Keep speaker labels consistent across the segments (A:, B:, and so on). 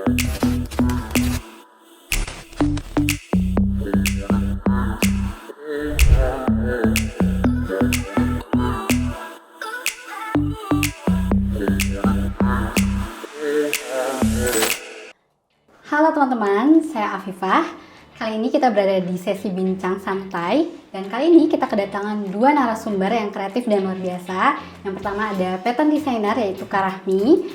A: Halo teman-teman, saya Afifah. Kali ini kita berada di sesi bincang santai dan kali ini kita kedatangan dua narasumber yang kreatif dan luar biasa. Yang pertama ada pattern designer yaitu Kak Rahmi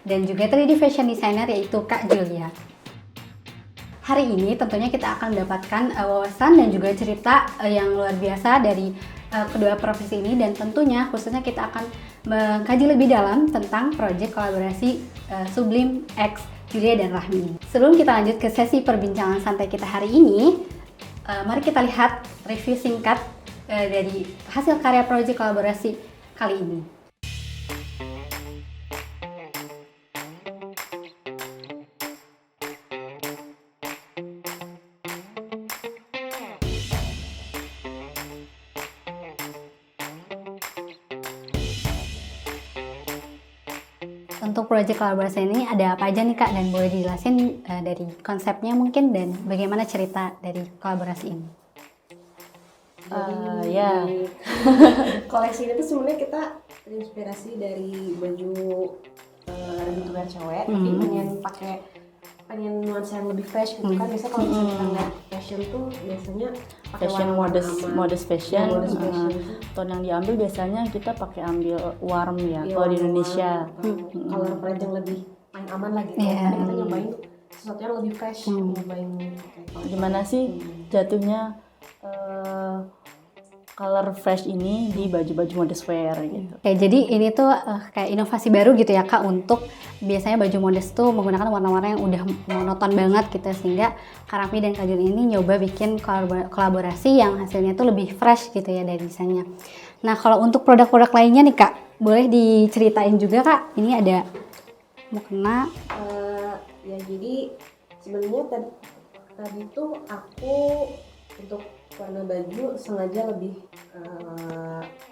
A: dan juga 3D fashion designer yaitu Kak Julia. Hari ini tentunya kita akan mendapatkan wawasan dan juga cerita yang luar biasa dari kedua profesi ini, dan tentunya khususnya kita akan mengkaji lebih dalam tentang proyek kolaborasi Sublime X Julia dan Rahmi. Sebelum kita lanjut ke sesi perbincangan santai kita hari ini, mari kita lihat review singkat dari hasil karya proyek kolaborasi kali ini. Untuk proyek kolaborasi ini ada apa aja nih Kak, dan boleh dijelasin dari konsepnya mungkin dan bagaimana cerita dari kolaborasi ini?
B: Ya, koleksi ini tuh sebenarnya kita terinspirasi dari baju ready-to-wear cewek, tapi pengen nuansa yang lebih fresh gitu kan. Biasanya kalau misalnya kita lihat fashion tuh biasanya pakai
C: fashion modest fashion.
B: Tone
C: yang diambil biasanya kita pakai ambil warm ya, kalau di Indonesia.
B: Color palette yang lebih main aman lah gitu. Karena kita nyobain sesuatu yang lebih fresh, nyobain
C: gimana sih jatuhnya color fresh ini di baju-baju modest wear gitu.
A: Oke, jadi ini tuh kayak inovasi baru gitu ya Kak, untuk biasanya baju modest tuh menggunakan warna-warna yang udah monoton banget gitu, sehingga Kak Rahmi dan Kak Jun ini nyoba bikin kolaborasi yang hasilnya tuh lebih fresh gitu ya dari desainnya. Nah, kalau untuk produk-produk lainnya nih Kak, boleh diceritain juga Kak, ini ada mukena.
B: Ya jadi sebenarnya tadi tuh aku untuk warna baju sengaja lebih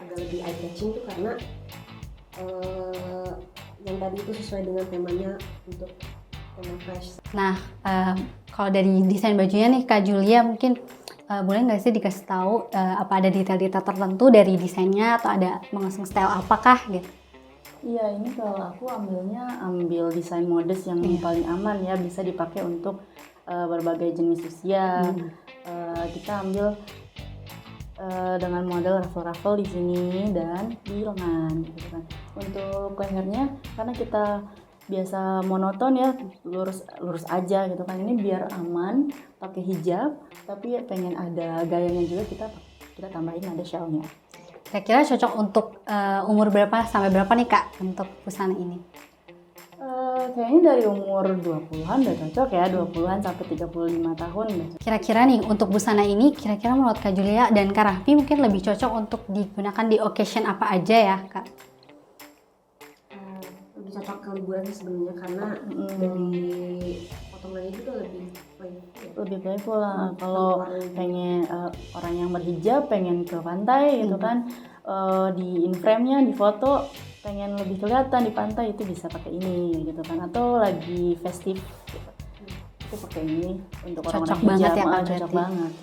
B: agak lebih eye catching tuh karena yang tadi itu sesuai dengan temanya untuk tema fresh.
A: Nah, kalau dari desain bajunya nih Kak Julia, mungkin boleh nggak sih dikasih tahu apa ada detail-detail tertentu dari desainnya atau ada mengusung style apakah gitu?
C: Iya, ini kalau aku ambil desain modest yang paling aman ya, bisa dipakai untuk berbagai jenis usia. Kita ambil dengan model ruffle-ruffle di sini dan di lengan gitu kan. Untuk lehernya karena kita biasa monoton ya, lurus aja gitu kan. Ini biar aman pakai hijab, tapi pengen ada gayanya juga, kita tambahin ada shell-nya.
A: Kira-kira cocok untuk umur berapa sampai berapa nih Kak untuk busana ini?
C: Kayaknya dari umur 20-an udah cocok ya, 20-an sampai 35 tahun.
A: Kira-kira nih untuk busana ini, kira-kira menurut Kak Julia dan Kak Rahmi mungkin lebih cocok untuk digunakan di occasion apa aja ya Kak?
B: Lebih cocok ke liburan sebenarnya karena dari potongannya juga lebih
C: playful lah. Kalau pengen orang yang berhijab pengen ke pantai gitu kan, di in frame-nya di foto pengen lebih kelihatan di pantai, itu bisa pakai ini gitu kan, atau lagi festif gitu. Itu pakai ini untuk orang-orang hijab.
A: Banget ya Kak,
C: cocok banget.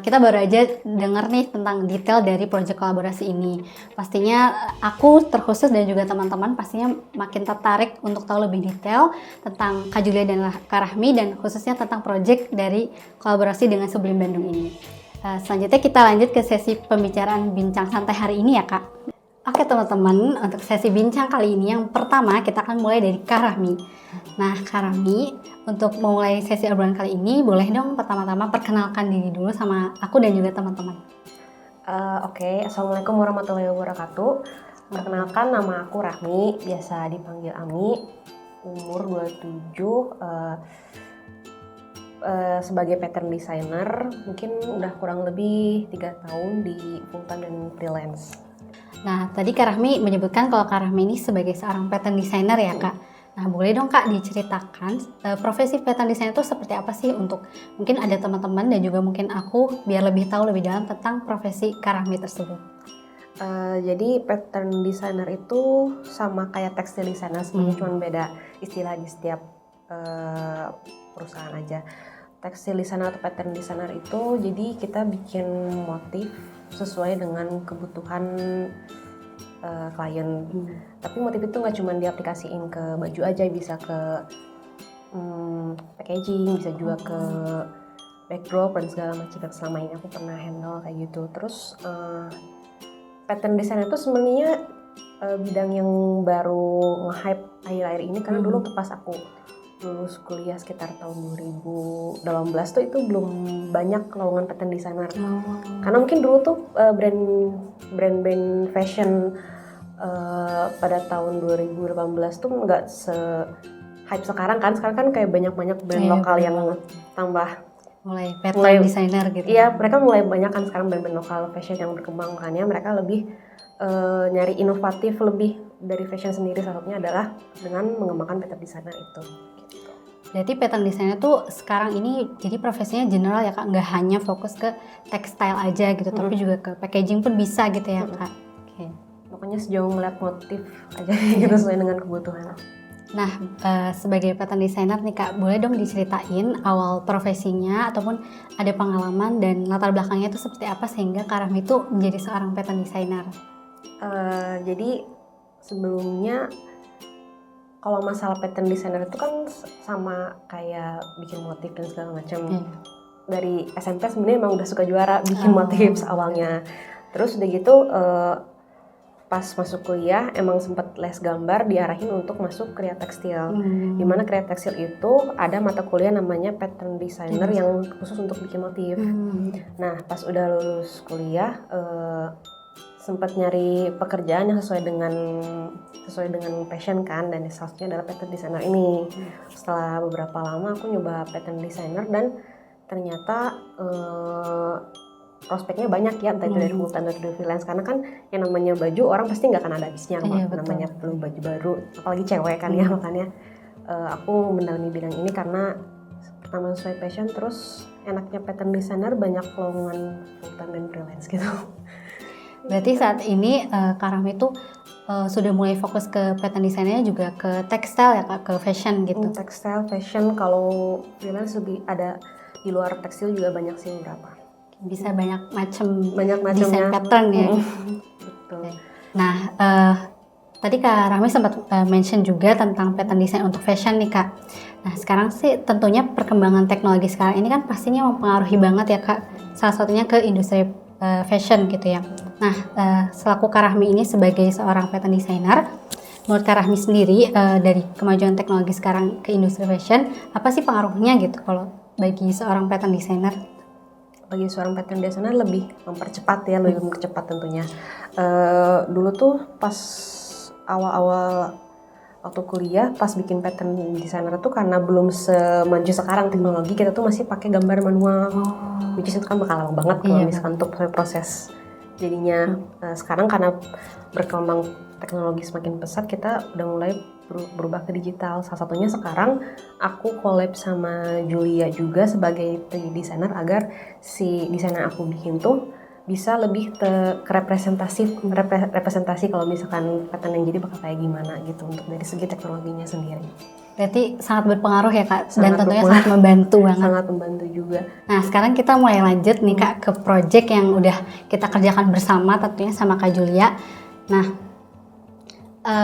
A: Kita baru aja denger nih tentang detail dari proyek kolaborasi ini. Pastinya aku terkhusus dan juga teman-teman pastinya makin tertarik untuk tahu lebih detail tentang Kak Julia dan Kak Rahmi, dan khususnya tentang proyek dari kolaborasi dengan Sublime Bandung ini. Selanjutnya kita lanjut ke sesi pembicaraan bincang santai hari ini ya Kak. Oke teman-teman, untuk sesi bincang kali ini yang pertama kita akan mulai dari Kak Rahmi. Nah Kak Rahmi, untuk memulai sesi obrolan kali ini boleh dong pertama-tama perkenalkan diri dulu sama aku dan juga teman-teman.
B: Oke, Assalamualaikum warahmatullahi wabarakatuh. Perkenalkan, nama aku Rahmi, biasa dipanggil Ami, umur 27, sebagai pattern designer, mungkin udah kurang lebih 3 tahun di full time dan freelance.
A: Nah, tadi Kak Rahmi menyebutkan kalau Kak Rahmi ini sebagai seorang pattern designer ya Kak. Nah, boleh dong Kak diceritakan profesi pattern designer itu seperti apa sih, untuk mungkin ada teman-teman dan juga mungkin aku biar lebih tahu lebih dalam tentang profesi Kak Rahmi tersebut.
B: Jadi pattern designer itu sama kayak tekstil designer sebenarnya, cuma beda istilah di setiap perusahaan aja. Tekstil designer atau pattern designer itu jadi kita bikin motif sesuai dengan kebutuhan klien. Tapi motif itu nggak cuma diaplikasiin ke baju aja, bisa ke packaging, bisa juga ke backdrop dan segala macam. Selama ini aku pernah handle kayak gitu. Terus pattern design itu sebenarnya bidang yang baru nge-hype akhir-akhir ini, karena dulu pas aku lulus kuliah sekitar tahun 2018 tuh itu belum banyak lowongan pattern designer. Karena mungkin dulu tuh brand fashion pada tahun 2018 tuh nggak se-hype sekarang kan. Sekarang kan kayak banyak brand lokal yang tambah
A: mulai pattern designer gitu.
B: Iya, mereka mulai banyak kan sekarang brand-brand lokal fashion yang berkembang, makanya mereka lebih nyari inovatif lebih dari fashion sendiri. Salah satunya adalah dengan mengembangkan pattern designer itu. Gitu.
A: Berarti pattern designer tuh sekarang ini jadi profesinya general ya Kak, nggak hanya fokus ke tekstil aja gitu, tapi juga ke packaging pun bisa gitu ya Kak. Oke.
B: Pokoknya sejauh ngeliat motif aja gitu sesuai dengan kebutuhan.
A: Nah, sebagai pattern designer nih Kak, boleh dong diceritain awal profesinya ataupun ada pengalaman dan latar belakangnya itu seperti apa sehingga Kak Rahmi itu menjadi seorang pattern designer?
B: Jadi sebelumnya kalau masalah pattern designer itu kan sama kayak bikin motif dan segala macam. Dari SMP sebenarnya emang udah suka juara bikin motif awalnya. Terus udah gitu pas masuk kuliah emang sempat les gambar, diarahin untuk masuk Kria Tekstil. Dimana Kria Tekstil itu ada mata kuliah namanya pattern designer yang khusus untuk bikin motif. Nah pas udah lulus kuliah sempat nyari pekerjaan yang sesuai dengan passion kan, dan salah satunya adalah pattern designer ini. Setelah beberapa lama aku nyoba pattern designer dan ternyata prospeknya banyak ya, entah itu dari full time atau dari freelance, karena kan yang namanya baju orang pasti nggak akan ada habisnya, namanya perlu baju baru, apalagi cewek kan ya. Makanya aku mendalami bidang ini karena pertama sesuai passion, terus enaknya pattern designer banyak lowongan full time dan freelance gitu.
A: Berarti saat ini Kak Rahmi itu sudah mulai fokus ke pattern designernya juga ke tekstil ya Kak, ke fashion gitu?
B: Tekstil, fashion, kalau freelance lebih ada di luar tekstil juga banyak sih beberapa.
A: Bisa banyak macam
B: macamnya
A: desain pattern ya.
B: Betul.
A: Nah, tadi Kak Rahmi sempat mention juga tentang pattern design untuk fashion nih Kak. Nah, sekarang sih tentunya perkembangan teknologi sekarang ini kan pastinya mempengaruhi banget ya Kak. Salah satunya ke industri fashion gitu ya. Nah, selaku Kak Rahmi ini sebagai seorang pattern designer, menurut Kak Rahmi sendiri dari kemajuan teknologi sekarang ke industri fashion, apa sih pengaruhnya gitu kalau bagi seorang pattern designer?
B: Bagi seorang pattern designer lebih mempercepat ya, lebih mempercepat tentunya. Dulu tuh pas awal-awal waktu kuliah, pas bikin pattern designer tuh karena belum semaju sekarang teknologi, kita tuh masih pakai gambar manual, which is itu kan bakal lama banget kalau misalkan untuk proses jadinya. Sekarang karena berkembang teknologi semakin pesat, kita udah mulai berubah ke digital. Salah satunya sekarang aku collab sama Julia juga sebagai 3D designer agar si desainer aku bikin tuh bisa lebih representasi kalau misalkan pattern yang jadi bakal kayak gimana gitu, untuk dari segi teknologinya sendiri.
A: Berarti sangat berpengaruh ya Kak, dan tentunya sangat membantu banget.
B: Sangat membantu juga.
A: Nah sekarang kita mulai lanjut nih Kak ke project yang udah kita kerjakan bersama tentunya sama Kak Julia. Nah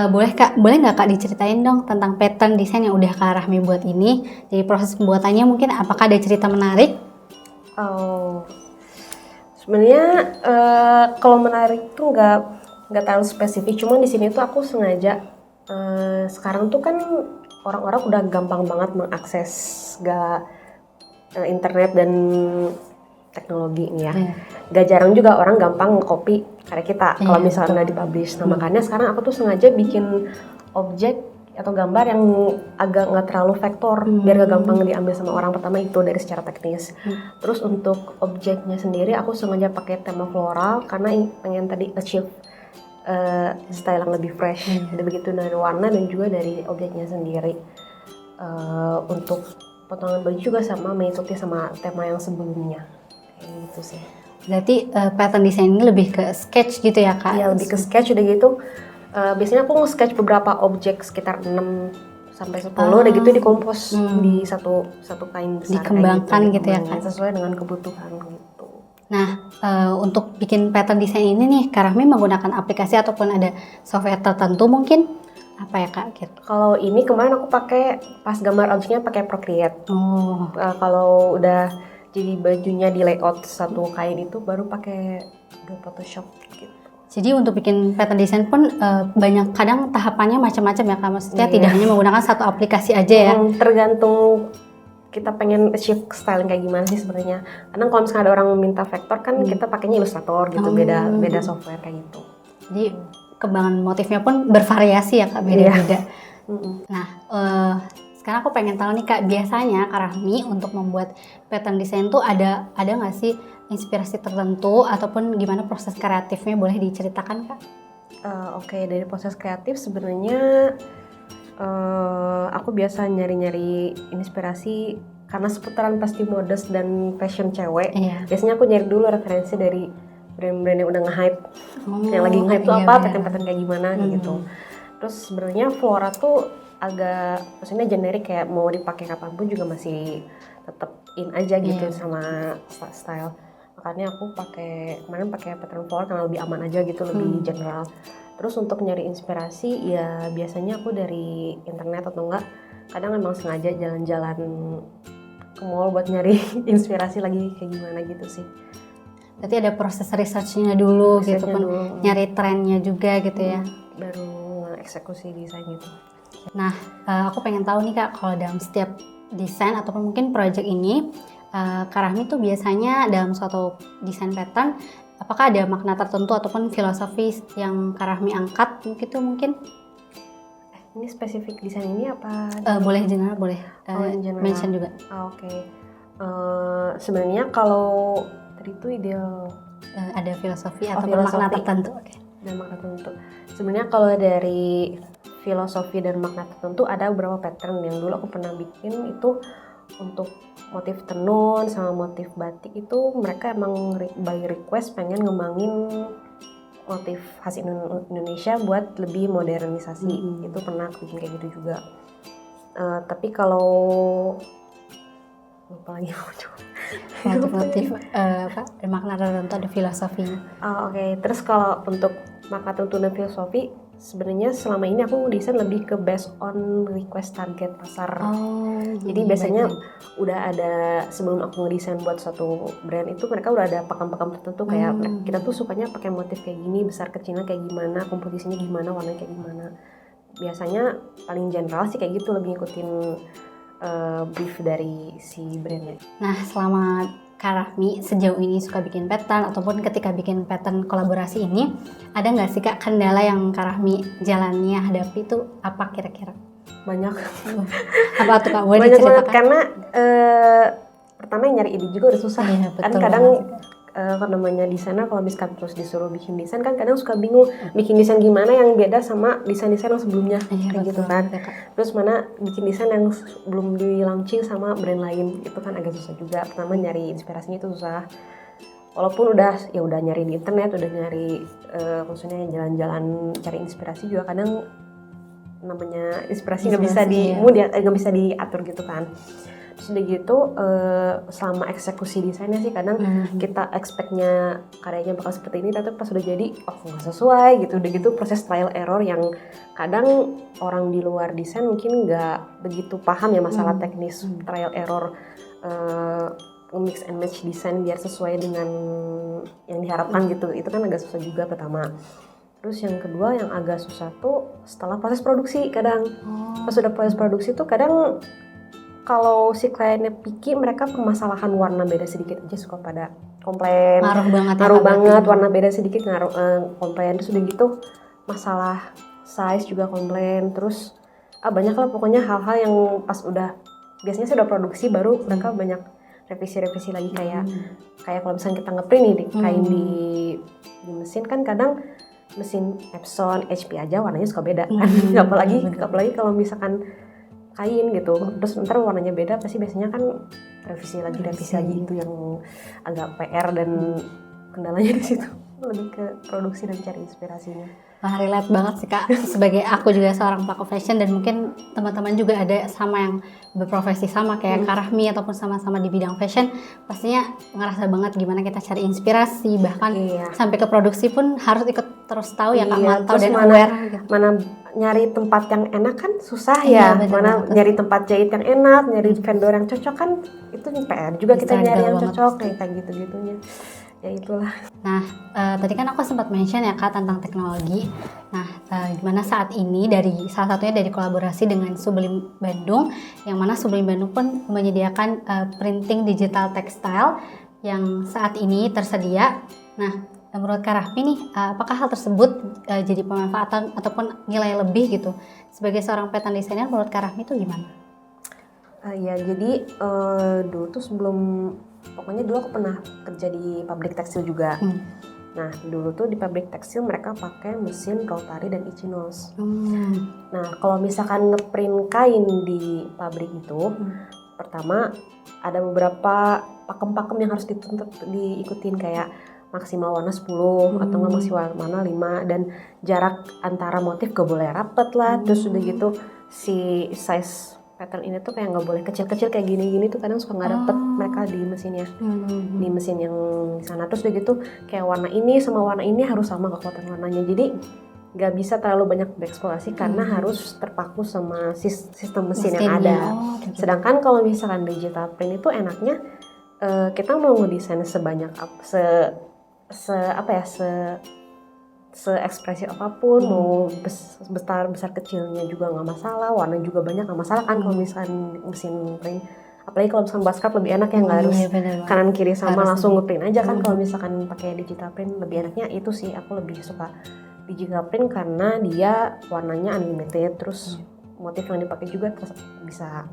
A: boleh nggak Kak diceritain dong tentang pattern desain yang udah Kak Rahmi buat ini? Jadi proses pembuatannya mungkin apakah ada cerita menarik?
B: Sebenarnya kalau menarik tuh nggak terlalu spesifik, cuman di sini tuh aku sengaja sekarang tuh kan orang-orang udah gampang banget mengakses internet dan teknologi ini ya. Gak jarang juga orang gampang nge-copy karya kita kalau misalnya nggak dipublish. Nah makanya sekarang aku tuh sengaja bikin objek atau gambar yang agak nggak terlalu vektor, biar gak gampang diambil sama orang. Pertama itu dari secara teknis. Terus untuk objeknya sendiri aku sengaja pakai tema floral karena pengen tadi achieve style yang lebih fresh. Jadi begitu dari warna dan juga dari objeknya sendiri. Untuk potongan baju juga sama mengikuti sama tema yang sebelumnya. Kayak gitu sih.
A: Berarti pattern design ini lebih ke sketch gitu ya Kak?
B: Ya lebih ke sketch udah gitu. Biasanya aku nge-sketch beberapa objek sekitar 6 sampai 10 udah gitu dikompos di satu kain besar
A: Dikembangkan gitu ya,
B: dikembangkan
A: Kak?
B: sesuai dengan kebutuhan gitu.
A: Nah, untuk bikin pattern design ini nih, Kak Rahmi menggunakan aplikasi ataupun ada software tertentu mungkin? Apa ya Kak? Gitu.
B: Kalau ini kemarin aku pakai pas gambar objeknya pakai Procreate.
A: Oh,
B: Kalau udah jadi bajunya di layout satu kain itu baru pakai Adobe Photoshop gitu.
A: jadi untuk bikin pattern design pun banyak kadang tahapannya macam-macam ya Kak? Maksudnya
B: Iya.
A: tidak hanya menggunakan satu aplikasi aja ya?
B: Tergantung kita pengen achieve styling kayak gimana sih sebenarnya. Kadang kalau misalnya ada orang minta vektor kan kita pakainya Illustrator gitu, beda software kayak gitu.
A: Jadi kembangan motifnya pun bervariasi ya Kak, beda-beda. Nah, sekarang aku pengen tahu nih Kak, biasanya Kak Rahmi untuk membuat pattern design tuh ada nggak sih inspirasi tertentu ataupun gimana proses kreatifnya, boleh diceritakan Kak?
B: Oke, dari proses kreatif sebenarnya aku biasa nyari-nyari inspirasi karena seputaran pasti modest dan fashion cewek.
A: Iya.
B: Biasanya aku nyari dulu referensi dari brand-brand yang udah nge-hype. Yang lagi nge-hype tuh
A: iya,
B: apa,
A: benar.
B: pattern-pattern kayak gimana gitu. Terus sebenarnya Flora tuh agak, maksudnya generik kayak mau dipakai kapanpun juga masih tetap in aja gitu sama style. Makanya aku kemarin pakai pattern Flora karena lebih aman aja gitu, lebih general. Terus untuk nyari inspirasi ya biasanya aku dari internet atau enggak kadang memang sengaja jalan-jalan ke mall buat nyari inspirasi lagi kayak gimana gitu sih.
A: Berarti ada proses research-nya dulu gitu
B: Research-nya
A: kan,
B: dulu.
A: nyari trennya juga gitu ya.
B: Baru eksekusi desain gitu.
A: Nah, aku pengen tahu nih Kak, kalau dalam setiap desain ataupun mungkin project ini, Kak Rahmi tuh biasanya dalam suatu desain pattern, apakah ada makna tertentu ataupun filosofi yang Kak Rahmi angkat gitu mungkin?
B: Ini spesifik desain ini apa?
A: Boleh general, boleh
B: in general.
A: mention juga.
B: Oke. Sebenarnya kalau tadi itu ideal
A: Ada filosofi ataupun
B: filosofi.
A: makna tertentu. Oke.
B: dan makna tertentu. Sebenarnya kalau dari filosofi dan makna tertentu ada beberapa pattern yang dulu aku pernah bikin itu untuk motif tenun sama motif batik itu mereka emang by request pengen ngembangin motif khas Indonesia buat lebih modernisasi. Itu pernah aku bikin kayak gitu juga. Tapi kalau lupa lagi
A: Motif makna tertentu, ada filosofinya.
B: Oke. Terus kalau untuk makna tertentu dan filosofi sebenarnya selama ini aku desain lebih ke based on request target pasar. Jadi biasanya udah ada, sebelum aku ngedesain buat suatu brand itu mereka udah ada pakam-pakam tertentu kayak kita tuh sukanya pakai motif kayak gini, besar kecilnya kayak gimana, komposisinya gimana, warnanya kayak gimana. Biasanya paling general sih kayak gitu, lebih ngikutin brief dari si brandnya.
A: Nah, selama Kak Rahmi sejauh ini suka bikin pattern ataupun ketika bikin pattern kolaborasi ini, ada nggak sih Kak kendala yang Kak Rahmi jalannya hadapi itu apa kira-kira?
B: Banyak.
A: Apa tuh Kak? Boleh
B: Banyak banget
A: diceritakan?
B: karena pertama nyari ide juga udah susah.
A: Iya,
B: Kan
A: betul
B: kadang
A: banget.
B: kalau namanya desainer kalau misalkan terus disuruh bikin desain kan kadang suka bingung bikin desain gimana yang beda sama desain-desain yang sebelumnya kayak gitu kan.
A: Ya, Kak.
B: Terus mana bikin desain yang belum di launching sama brand lain itu kan agak susah juga. Pertama nyari inspirasinya itu susah. Walaupun udah nyari di internet, udah nyari maksudnya jalan-jalan cari inspirasi juga kadang namanya inspirasi nggak bisa nggak bisa diatur gitu kan. Terus udah gitu selama eksekusi desainnya sih kadang kita expect-nya karyanya bakal seperti ini tapi pas udah jadi nggak sesuai gitu. Udah gitu proses trial error yang kadang orang di luar desain mungkin nggak begitu paham ya masalah teknis trial error mix and match desain biar sesuai dengan yang diharapkan gitu. Itu kan agak susah juga pertama. Terus yang kedua yang agak susah tuh setelah proses produksi kadang. Pas udah proses produksi tuh kadang kalau si kliennya picky mereka permasalahan warna beda sedikit aja suka pada komplain. Ngaruh banget warna beda sedikit komplain. Terus udah gitu masalah size juga komplain. Terus banyak lah pokoknya hal-hal yang pas biasanya sudah produksi baru mereka banyak revisi lagi kayak kalau misalnya kita ngeprint nih kain di mesin kan kadang mesin Epson, HP aja warnanya suka beda kan. apalagi kalau misalkan kain gitu, terus ntar warnanya beda pasti biasanya kan revisi lagi itu yang agak PR dan kendalanya di situ, lebih ke produksi dan cari inspirasinya.
A: Wah, relate banget sih Kak, sebagai aku juga seorang pelaku fashion dan mungkin teman-teman juga ada sama yang berprofesi sama kayak Kak Rahmi ataupun sama-sama di bidang fashion, pastinya ngerasa banget gimana kita cari inspirasi, bahkan sampai ke produksi pun harus ikut terus tahu ya Kak, mantau dan aware gitu.
B: Mana nyari tempat yang enak kan susah
A: Iya,
B: ya, mana nyari tempat jahit yang enak, nyari vendor yang cocok kan itu PR juga, kita nyari yang cocok kayak gitu-gitunya. Ya itulah.
A: Nah, tadi kan aku sempat mention ya Kak tentang teknologi. Nah, gimana saat ini salah satunya dari kolaborasi dengan Sublime Bandung, yang mana Sublime Bandung pun menyediakan printing digital tekstil yang saat ini tersedia. Nah, menurut Kak Rahmi nih, apakah hal tersebut jadi pemanfaatan ataupun nilai lebih gitu? Sebagai seorang pattern designer, menurut Kak Rahmi itu gimana?
B: Ya, jadi dulu tuh pokoknya dulu aku pernah kerja di pabrik tekstil juga. Nah, dulu tuh di pabrik tekstil mereka pakai mesin rotary dan Ichinos. Nah, kalau misalkan ngeprint kain di pabrik itu, pertama ada beberapa pakem-pakem yang harus diikutin kayak maksimal warna 10 atau nggak maksimal warna 5, dan jarak antara motif gak boleh rapet lah. Terus udah gitu si size pattern ini tuh kayak nggak boleh kecil-kecil kayak gini-gini tuh kadang suka nggak dapet mereka di mesinnya, di mesin yang sana. Terus udah gitu kayak warna ini sama warna ini harus sama kekuatan warnanya, jadi nggak bisa terlalu banyak bereksplorasi karena harus terpaku sama sistem mesin yang ada. Sedangkan kalau misalkan digital print itu enaknya kita mau ngedesain sebanyak se-ekspresif apapun, mau besar kecilnya juga nggak masalah, warna juga banyak nggak masalah kan. Kalau misalkan mesin print, apalagi kalau misalkan basket lebih enak ya, nggak harus kanan kiri sama harus langsung ngeprint aja kan. Kalau misalkan pakai digital print lebih enaknya itu sih, aku lebih suka digital print karena dia warnanya unlimited, terus motif yang dipakai juga terus bisa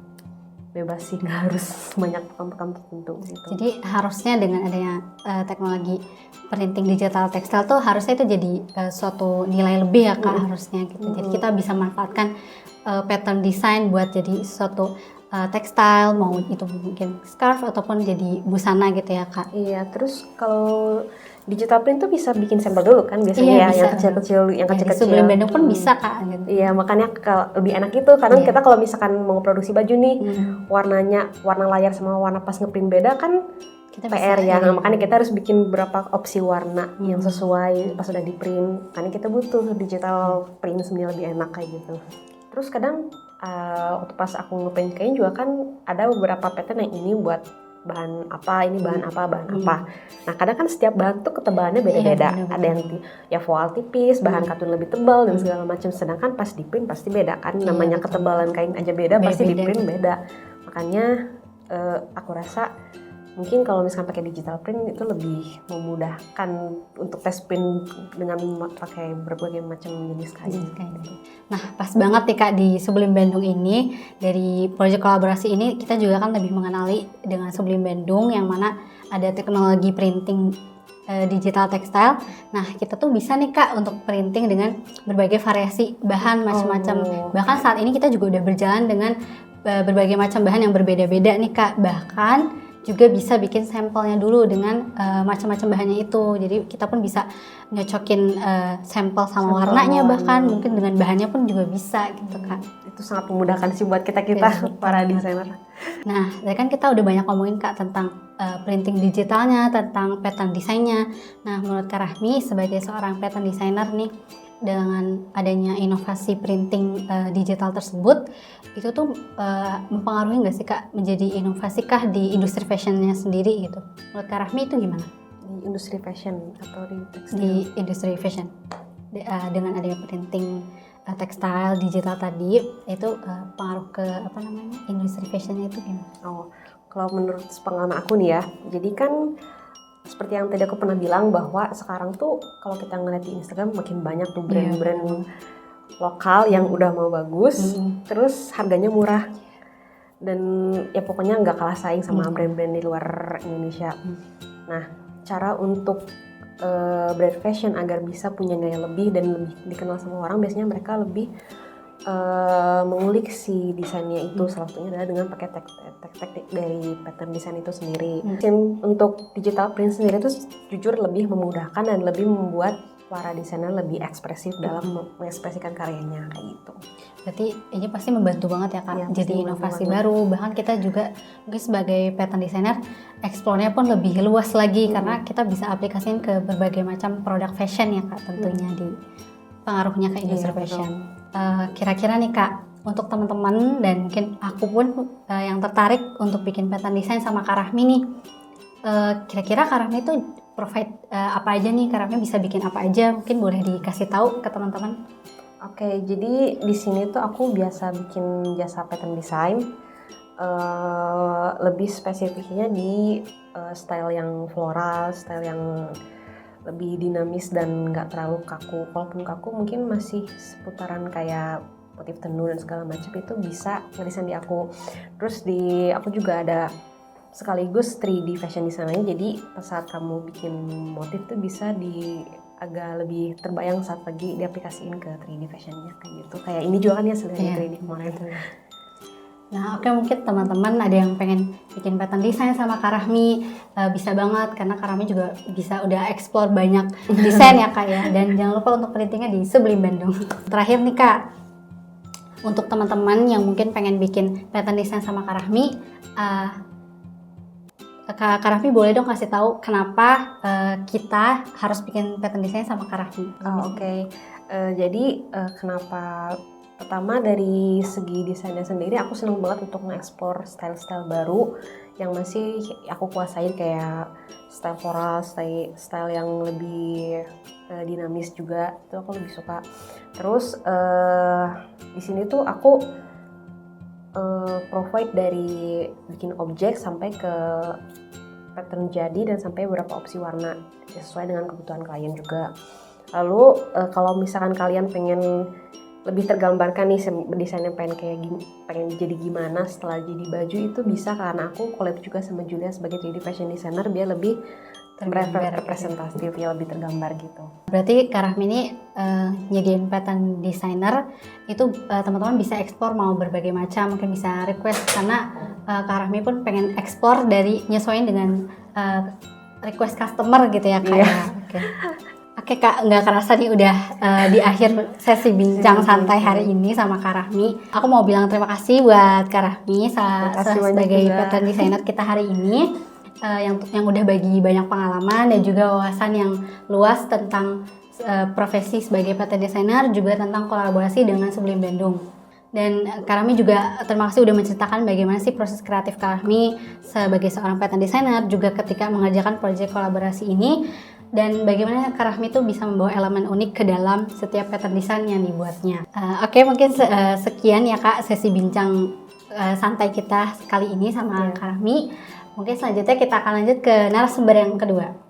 B: bebas sih, nggak harus banyak pekam-pekam tertentu gitu.
A: Jadi harusnya dengan adanya teknologi printing digital tekstil tuh harusnya itu jadi suatu nilai lebih ya Kak, harusnya gitu. Jadi kita bisa manfaatkan pattern design buat jadi suatu tekstil, mau itu mungkin scarf ataupun jadi busana gitu ya Kak.
B: Iya, terus kalau digital print tuh bisa bikin sampel dulu kan biasanya, yang kecil-kecil,
A: Sublime Bandung pun bisa Kak gitu.
B: Iya, makanya lebih enak itu karena kita kalau misalkan mau produksi baju nih, warna layar sama warna pas ngeprint beda kan kita PR ya. Makanya kita harus bikin beberapa opsi warna yang sesuai pas udah di print. Makanya kita butuh digital print sendiri, lebih enak kayak gitu. Terus kadang waktu pas aku ngeprint kain juga kan ada beberapa pattern yang ini buat bahan apa, ini bahan apa. Nah, kadang kan setiap bahan tuh ketebalannya beda-beda. Ada yang ya voal tipis, bahan katun lebih tebal dan segala macam. Sedangkan pas di print pasti beda kan. Namanya ketebalan kain aja beda, pasti di print beda. Makanya aku rasa mungkin kalau misalkan pakai digital print itu lebih memudahkan untuk tes print dengan pakai berbagai macam jenis kain.
A: Nah, pas banget nih Kak, di Sublime Bandung ini, dari proyek kolaborasi ini kita juga kan lebih mengenali dengan Sublime Bandung yang mana ada teknologi printing digital tekstil. Nah, kita tuh bisa nih Kak untuk printing dengan berbagai variasi bahan macam-macam. Bahkan saat ini kita juga udah berjalan dengan berbagai macam bahan yang berbeda-beda nih Kak. Bahkan juga bisa bikin sampelnya dulu dengan macam-macam bahannya itu. Jadi kita pun bisa nyocokin sampel sama warnanya, bahkan mungkin dengan bahannya pun juga bisa gitu Kak.
B: Itu sangat memudahkan sih buat kita para desainer.
A: Nah, tadi kan kita udah banyak ngomongin Kak tentang printing digitalnya, tentang pattern desainnya. Nah, menurut Kak Rahmi sebagai seorang pattern designer nih, dengan adanya inovasi printing digital tersebut, itu tuh mempengaruhi nggak sih Kak, menjadi inovasi kah di industri fashionnya sendiri gitu? Menurut Kak Rahmi itu gimana?
B: Di industri fashion atau di tekstil?
A: Di industri fashion, dengan adanya printing tekstil digital tadi, itu pengaruh ke industri fashionnya itu gimana?
B: Kalau menurut pengalaman aku nih ya, jadi kan seperti yang tadi aku pernah bilang bahwa sekarang tuh kalau kita ngeliat di Instagram makin banyak tuh brand-brand lokal yang udah mau bagus, terus harganya murah, dan ya pokoknya nggak kalah saing sama brand-brand di luar Indonesia. Nah, cara untuk brand fashion agar bisa punya gaya lebih dan lebih dikenal sama orang, biasanya mereka lebih mengulik si desainnya itu, salah satunya adalah dengan pakai teknik dari pattern desain itu sendiri. Mungkin untuk digital print sendiri itu jujur lebih memudahkan dan lebih membuat para desainer lebih ekspresif dalam mengekspresikan karyanya kayak gitu.
A: Berarti ini pasti membantu banget ya Kak,
B: Iya,
A: jadi
B: pasti
A: inovasi
B: membantu
A: baru. Bahkan kita juga mungkin sebagai pattern designer, eksplornya pun lebih luas lagi karena kita bisa aplikasiin ke berbagai macam produk fashion ya Kak, tentunya di pengaruhnya ke industri
B: Iya, betul.
A: fashion. Kira-kira nih Kak, untuk teman-teman dan mungkin aku pun yang tertarik untuk bikin pattern design sama Kak Rahmi nih, kira-kira Kak Rahmi itu provide apa aja nih? Kak Rahmi bisa bikin apa aja? Mungkin boleh dikasih tahu ke teman-teman.
B: Oke, jadi di sini tuh aku biasa bikin jasa pattern design. Lebih spesifiknya di style yang floral, style yang lebih dinamis dan nggak terlalu kaku. Walaupun kaku mungkin masih seputaran kayak motif tenun dan segala macam, itu bisa ngedesain di aku. Terus di aku juga ada sekaligus 3D fashion design-nya, jadi pas saat kamu bikin motif tuh bisa agak lebih terbayang saat lagi diaplikasiin ke 3D fashionnya kayak gitu. Kayak ini juga kan ya sebenarnya
A: Iya.
B: 3D kemarin.
A: Nah, oke, mungkin teman-teman ada yang pengen bikin pattern design sama Kak Rahmi, bisa banget karena Kak Rahmi juga bisa udah explore banyak desain ya Kak ya. Dan jangan lupa untuk printingnya di Sublime Bandung. Terakhir nih Kak, untuk teman-teman yang mungkin pengen bikin pattern design sama Kak Rahmi, Kak Rahmi boleh dong kasih tahu kenapa kita harus bikin pattern design sama Kak Rahmi.
B: Oke. Jadi kenapa? Pertama dari segi desainnya sendiri, aku senang banget untuk mengeksplor style-style baru yang masih aku kuasain, kayak style floral, style yang lebih dinamis juga, itu aku lebih suka. Terus di sini tuh aku provide dari bikin objek sampai ke pattern jadi dan sampai beberapa opsi warna sesuai dengan kebutuhan klien juga. Lalu kalau misalkan kalian pengen lebih tergambarkan nih desainnya pengen jadi gimana setelah jadi baju, itu bisa karena aku collab juga sama Julia sebagai 3D fashion designer biar lebih representatif ya, lebih tergambar gitu.
A: Berarti Kak Rahmi ini nyediain pattern designer itu teman-teman bisa ekspor mau berbagai macam, mungkin bisa request karena Kak Rahmi pun pengen ekspor dari nyesuaiin dengan request customer gitu ya Kak.
B: Iya.
A: Oke Kak, nggak kerasa nih udah di akhir sesi bincang santai hari ini sama Kak Rahmi. Aku mau bilang terima kasih buat Kak Rahmi sebagai pattern designer kita hari ini, yang udah bagi banyak pengalaman dan juga wawasan yang luas tentang profesi sebagai pattern designer, juga tentang kolaborasi dengan Sublime Bandung. Dan Kak Rahmi juga terima kasih udah menceritakan bagaimana sih proses kreatif Kak Rahmi sebagai seorang pattern designer, juga ketika mengerjakan proyek kolaborasi ini, dan bagaimana Kak Rahmi tuh bisa membawa elemen unik ke dalam setiap pattern design yang dibuatnya. Oke, mungkin sekian ya Kak sesi bincang santai kita kali ini sama Kak Rahmi. Mungkin selanjutnya kita akan lanjut ke narasumber yang kedua.